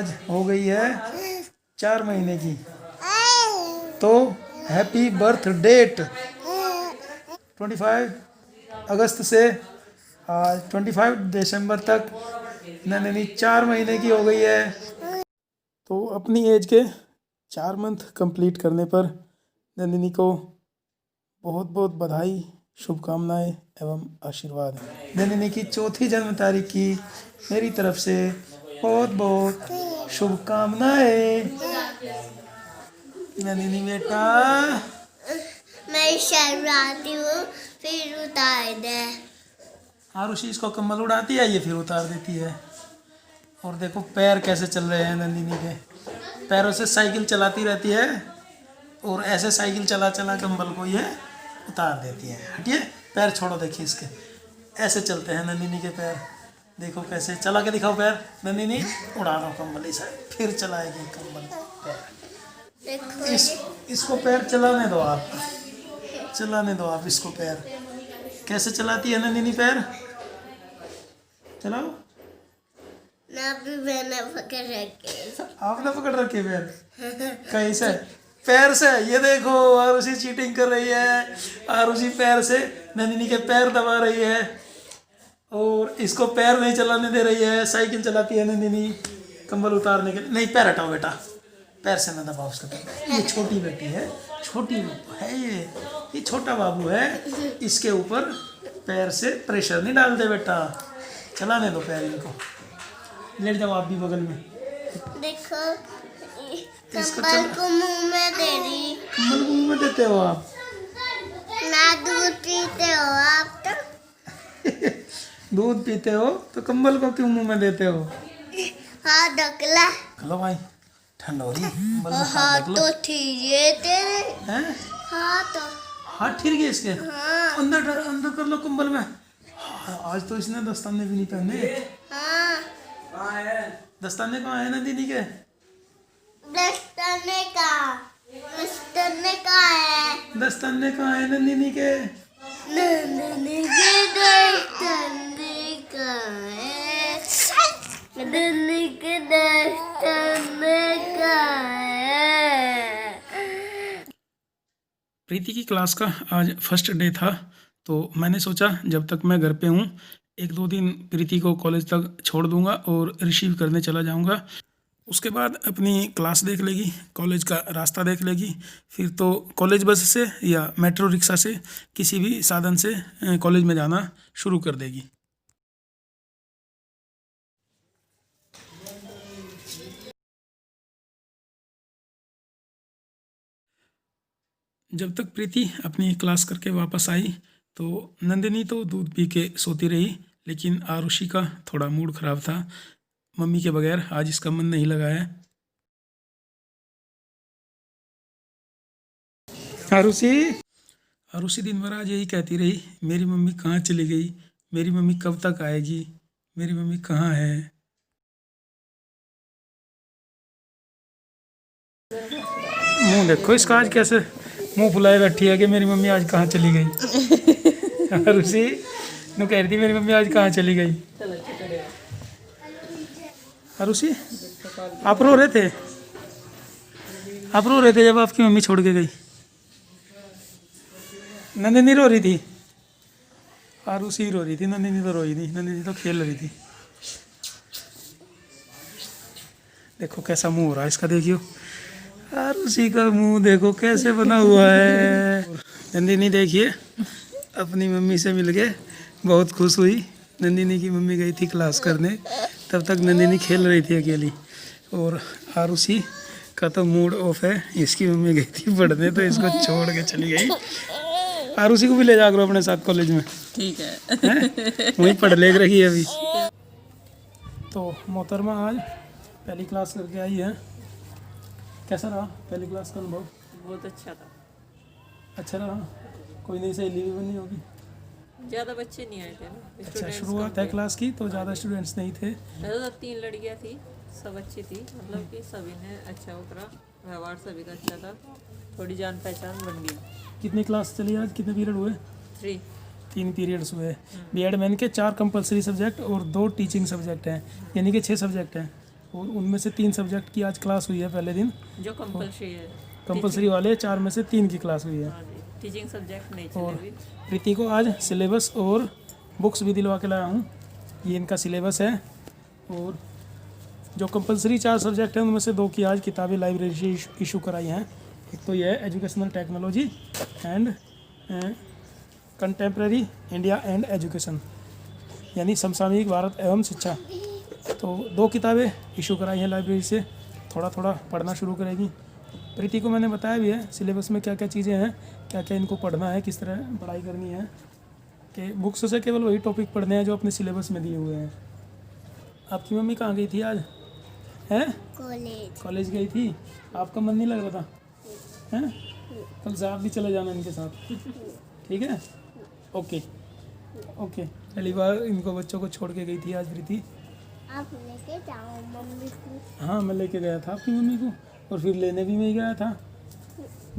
आज हो गई है 4 महीने की। तो हैप्पी बर्थ डेट 25 अगस्त से आज 25 दिसंबर तक नंदिनी 4 महीने की हो गई है। तो अपनी एज के 4 मंथ कंप्लीट करने पर नंदिनी को बहुत बहुत बधाई, शुभकामनाएं एवं आशीर्वाद। नंदिनी की चौथी जन्म तारीख की मेरी तरफ से बहुत बहुत शुभकामनाएं। नंदिनी बेटा, मैं शर्माती हूँ, फिर उतार दे। आरुषि इसको कम्बल उड़ाती है, ये फिर उतार देती है। और देखो पैर कैसे चल रहे हैं नंदिनी के, पैरों से साइकिल चलाती रहती है और ऐसे साइकिल चला चला कम्बल को ये उतार देती है। हटिए, पैर छोड़ो, देखिए इसके ऐसे चलते हैं नंदिनी के पैर। देखो कैसे चला के दिखाओ पैर। नंदिनी उड़ा दो कम्बल, इसे फिर चलाएगी कम्बल पैर। इसको पैर चलाने दो आप, चलाने दो आप इसको पैर। कैसे चलाती है नंदिनी पैर, चलाओ। ना भी मैंने पकड़ रखे। आपने पकड़ रखे पैर कैसे? पैर से। ये देखो आरुषि चीटिंग कर रही है। आरुषि पैर से नंदिनी के पैर दबा रही है और इसको पैर नहीं चलाने दे रही है। साइकिल चलाती है नंदिनी कंबल उतारने के। नहीं, पैर हटाओ बेटा, पैर से न दबाओ उसका पैर। ये छोटी बेटी है, छोटी है, ये छोटा बाबू है, इसके ऊपर पैर से प्रेशर नहीं डालते बेटा। चलाने दो पैर इनको। लेट जाओ आप भी बगल में। देखो कंबल को मुंह में दे रही। कंबल मुंह में देते हो आप? ना दूध पीते हो आप तो। दूध पीते हो तो कंबल को क्यों मुंह में देते हो? हाँ ढकला। लो भाई, ठंड हो रही है, कंबल में हाथ हाँ ढक लो। तो ठीक है तेरे। हैं? हाँ तो हाथ ठिर गए इसके? हाँ। अंदर अंदर कर लो कंबल में। हाँ, आज तो इसने दस्ताने भी नहीं पहने। हाँ दस्ताने कहाँ है नंदिनी के? दस्ताने का है। दस्ताने कहाँ है नंदिनी के? नंदिनी के दस्ताने का है। नंदिनी के दस्ताने का है। प्रीति की क्लास का आज फर्स्ट डे था, तो मैंने सोचा जब तक मैं घर पे हूँ 1-2 दिन प्रीति को कॉलेज तक छोड़ दूँगा और रिसीव करने चला जाऊँगा। उसके बाद अपनी क्लास देख लेगी, कॉलेज का रास्ता देख लेगी, फिर तो कॉलेज बस से या मेट्रो रिक्शा से किसी भी साधन से कॉलेज में जाना शुरू कर देगी। जब तक प्रीति अपनी क्लास करके वापस आई तो नंदिनी तो दूध पी के सोती रही, लेकिन आरुषि का थोड़ा मूड ख़राब था। मम्मी के बगैर आज इसका मन नहीं लगा है। आरुषि दिन भर आज यही कहती रही, मेरी मम्मी कहाँ चली गई, मेरी मम्मी कब तक आएगी, मेरी मम्मी कहाँ है। मुंह देखो इसका, आज कैसे मुंह फुलाए बैठी है कि मेरी मम्मी आज कहाँ चली गई। आरुषि नु कह रही थी मेरी मम्मी आज कहाँ चली गई। आरुषि आप रो रहे थे, आप रो रहे थे जब आपकी मम्मी छोड़ के गई? नंदिनी रो रही थी, आरुषि रो रही थी, नंदिनी तो रोई नहीं, नंदिनी तो खेल रही थी। देखो कैसा मुंह हो रहा है इसका, देखियो आरुषि का मुंह देखो कैसे बना हुआ है। नंदिनी देखिए अपनी मम्मी से मिल के बहुत खुश हुई। नंदिनी की मम्मी गई थी क्लास करने, तब तक नंदिनी खेल रही थी अकेली। और आरुषि का तो मूड ऑफ है, इसकी मम्मी गई थी पढ़ने तो इसको छोड़ के चली गई। आरुषि को भी ले जा करो अपने साथ कॉलेज में, ठीक है? वहीं पढ़ ले रही है अभी। तो मोहतरमा आज पहली क्लास करके आई है, कैसा रहा पहली क्लास का अनुभव? बहुत अच्छा था। अच्छा रहा? कोई नई सहेली भी बनी होगी? ज़्यादा बच्चे नहीं आए थे ना। अच्छा, स्टूडेंट्स शुरुआत कम है थे। क्लास की तो ज़्यादा स्टूडेंट्स नहीं थे। वैसे तो 3 लड़कियां थी, सब अच्छी थी, मतलब कि सभी ने अच्छा वो करा, व्यवहार सभी का अच्छा था, थोड़ी जान पहचान बन गई। कितनी क्लास चली आज, कितने पीरियड हुए? 3 पीरियड्स हुए। बी एड में के 4 कंपलसरी सब्जेक्ट और 2 टीचिंग सब्जेक्ट हैं, यानी कि 6 सब्जेक्ट हैं। और उनमें से 3 सब्जेक्ट की आज क्लास हुई है पहले दिन। जो कंपलसरी है। कंपलसरी वाले 4 में से 3 की क्लास हुई है। हाँ जी, टीचिंग सब्जेक्ट नहीं और चले अभी। प्रीति को आज सिलेबस और बुक्स भी दिलवा के लाया हूँ। ये इनका सिलेबस है। और जो कंपलसरी 4 सब्जेक्ट हैं उनमें से 2 की आज किताबें लाइब्रेरी से इशू कराई हैं। एक तो ये है educational technology and contemporary India and education, यानी समसामयिक भारत एवं शिक्षा। तो 2 किताबें इशू कराई हैं लाइब्रेरी से, थोड़ा थोड़ा पढ़ना शुरू करेगी। प्रीति को मैंने बताया भी है सिलेबस में क्या क्या चीज़ें हैं, क्या क्या इनको पढ़ना है, किस तरह पढ़ाई करनी है, कि बुक्स से केवल वही टॉपिक पढ़ने हैं जो अपने सिलेबस में दिए हुए हैं। आपकी मम्मी कहाँ गई थी आज? हैं? कॉलेज गई थी। आपका मन नहीं लग रहा था? हैं? कल से आप भी चले जाना इनके साथ, ठीक है? Okay okay. पहली बार इनको बच्चों को छोड़ के गई थी आज प्रीति। आप लेके जाओ मम्मी को। हाँ, मैं लेके गया था आपकी मम्मी को, और फिर लेने भी मैं ही गया था।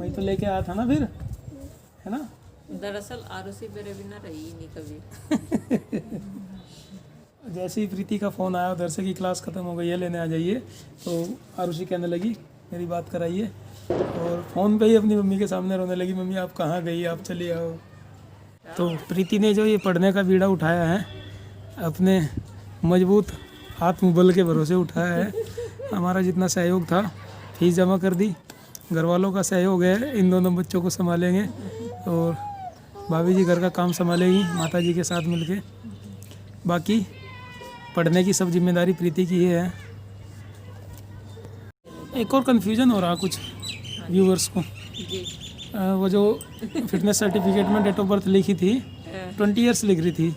मैं तो लेके आया था ना फिर, है ना? दरअसल आरुषि मेरे बिना रही ही नहीं कभी। जैसे ही प्रीति का फ़ोन आया उधर से कि क्लास ख़त्म हो गई है, लेने आ जाइए, तो आरुषि कहने लगी मेरी बात कराइए, और फ़ोन पे ही अपनी मम्मी के सामने रोने लगी, मम्मी आप कहाँ गई, आप चली आओ। तो प्रीति ने जो ये पढ़ने का बीड़ा उठाया है, अपने मजबूत आत्मबल के भरोसे उठाया है। हमारा जितना सहयोग था फीस जमा कर दी, घर वालों का सहयोग है, इन दोनों बच्चों को संभालेंगे, और भाभी जी घर का काम संभालेगी माता जी के साथ मिलके। बाकी पढ़ने की सब जिम्मेदारी प्रीति की ही है। एक और कन्फ्यूजन हो रहा कुछ व्यूअर्स को, जी। वो जो फिटनेस सर्टिफिकेट में डेट ऑफ बर्थ लिखी थी 20 ईयर्स लिख रही थी,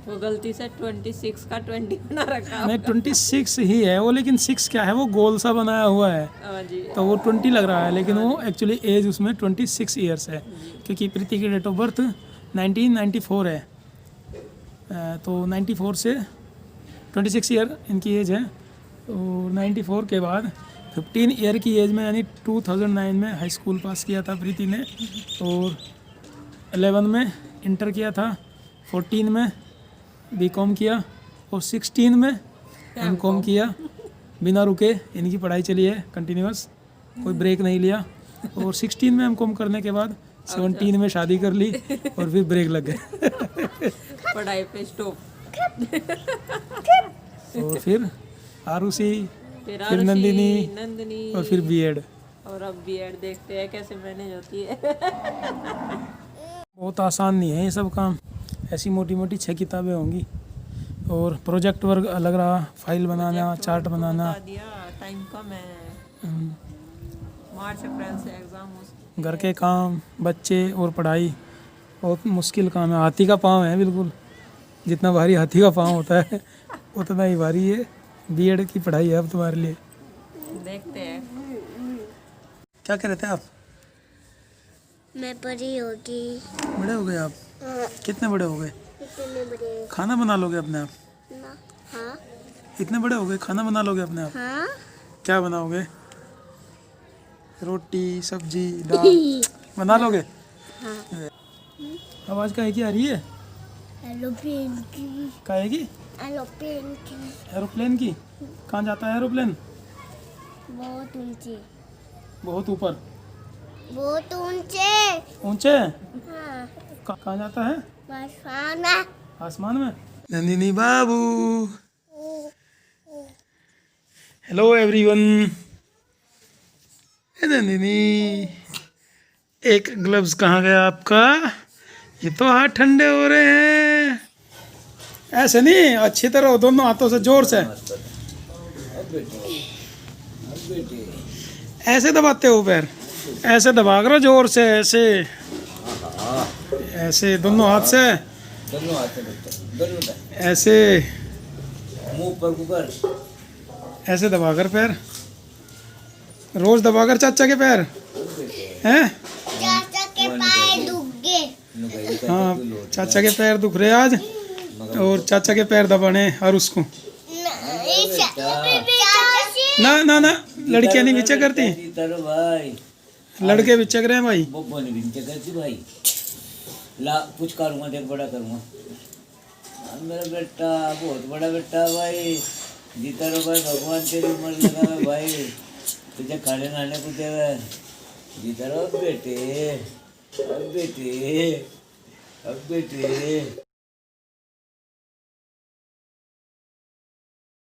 वो गलती से 26 का 20 बना रखा। नहीं 26 ही है वो, लेकिन 6 क्या है, वो गोल सा बनाया हुआ है, हाँ जी। तो वो 20 लग रहा है, लेकिन वो एक्चुअली एज उसमें 26 ईयर्स है, क्योंकि प्रीति की डेट ऑफ बर्थ 1994 है। तो 94 से 26 ईयर इनकी एज है, और 94 के बाद 15 ईयर की एज में, यानी 2009 में हाई स्कूल पास किया था प्रीति ने, और 11 में इंटर किया था, 14 में बीकॉम किया, और 16 में एमकॉम किया। बिना रुके इनकी पढ़ाई चली है कंटिन्यूअस, कोई ब्रेक नहीं लिया, और 16 में एमकॉम करने के बाद 17 में शादी कर ली, और फिर ब्रेक लग गए। पढ़ाई पे स्टॉप। और फिर आरुषि, फिर फिर नंदिनी, नंदिनी, और फिर बीएड। और अब बीएड देखते हैं कैसे मैनेज होती है। बहुत आसान नहीं है ये सब काम, ऐसी मोटी मोटी 6 किताबें होंगी, और प्रोजेक्ट वर्क अलग रहा, फाइल बनाना, चार्ट बनाना, बता दिया टाइम कम है, मार्च अप्रैल से एग्जाम हो सकते घर के काम, बच्चे और पढ़ाई, बहुत मुश्किल काम है। हाथी का पाँव है बिल्कुल, जितना भारी हाथी का पाँव होता है उतना ही भारी है बीएड की पढ़ाई है अब तुम्हारे लिए। हैं। देखते हैं। क्या कह रहे थे आप? मैं बड़ी होगी। बड़े हो गए आप? कितने बड़े हो गए? इतने बड़े खाना बना लोगे अपने आप? ना। हाँ इतने बड़े हो गए खाना बना लोगे अपने आप? हाँ। क्या बनाओगे? रोटी, सब्जी, दाल बना लोगे? हाँ। आवाज़ काहे की आ रही है? एरोप्लेन की। काहे की? एरोप्लेन की। एरोप्लेन की? कहाँ जाता है एरोप्लेन? बहुत ऊंचे। बहुत ऊपर? बहुत ऊंचे। ऊंचे? हाँ। कहाँ जाता है? आसमान में। आसमान में? नंदिनी बाबू, हेलो एवरीवन। नंदिनी, एक ग्लव्स कहाँ गया आपका? ये तो हाथ ठंडे हो रहे हैं। ऐसे नहीं, अच्छी तरह हो, दोनों हाथों से जोर से। ऐसे दबाते हो पैर, ऐसे दबा करो जोर से, ऐसे ऐसे दोनों हाथ से, ऐसे मुंह पर कुकर ऐसे दबाकर पैर, रोज दबाकर चाचा के पैर हैं। चाचा के पैर दुख गए। हाँ, चाचा के पैर दुख रहे आज, और चाचा के पैर दबाने और उसको ना ना ना, लड़कियां नहीं बिचा करती, तारो भाई लड़के बिचा कर रहे हैं भाई। बब्बो ने बिंचे करती भाई। ला कुछ करूँगा, देख बड़ा करूँगा। मेरा बेटा बहुत बड़ा बेटा भाई। जीता रहो भाई, भगवान तेरी उम्र लगावे भाई, तुझे खाने नाने को देवे। जीता रहो बेटे, अब बेटे, अब बेटे।